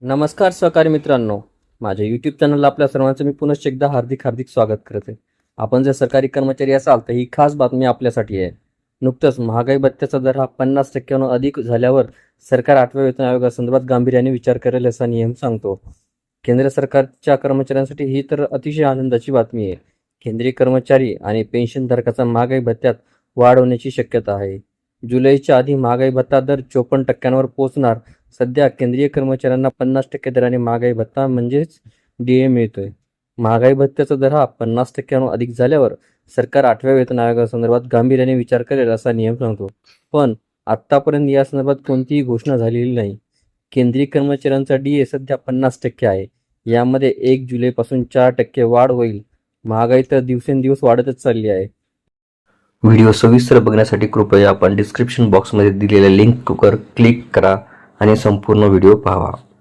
नमस्कार सहकारी मित्रांनो, माझ्या यूट्यूब चॅनलला आपल्या सर्वांचं मी पुनश्च एकदा हार्दिक स्वागत करते. आपण जर सरकारी कर्मचारी असाल तर ही खास बातमी आपल्यासाठी आहे. नुकतंच महागाई भत्त्याचा दर हा 50% अधिक झाल्यावर सरकार 8व्या वेतन आयोगासंदर्भात गांभीर्याने विचार करेल असा नियम सांगतो. केंद्र सरकारच्या कर्मचाऱ्यांसाठी ही तर अतिशय आनंदाची बातमी आहे. केंद्रीय कर्मचारी आणि पेन्शनधारकाचा महागाई भत्त्यात वाढ होण्याची शक्यता आहे. जुलैच्या आधी महागाई भत्ता दर 54% पोहोचणार. सध्या केंद्रीय कर्मचाऱ्यांना 50% दराने महागाई भत्ता म्हणजेच डीए मिळतोय. महागाई भत्त्याचा दर हा 50% अधिक झाल्यावर सरकार 8व्या वेतन आयोगासंदर्भात गांभीर्याने विचार करेल असा नियम सांगतो. पण आतापर्यंत या संदर्भात कोणतीही घोषणा झालेली नाही. केंद्रीय कर्मचाऱ्यांचा डीए सध्या 50% आहे. यामध्ये 1 जुलैपासून 4% वाढ होईल. महागाई तर दिवसेंदिवस वाढतच चालली आहे. व्हिडिओ सविस्तर बघण्यासाठी कृपया आपण डिस्क्रिप्शन बॉक्समध्ये दिलेल्या लिंकवर क्लिक करा आणि संपूर्ण व्हिडिओ पाहावा.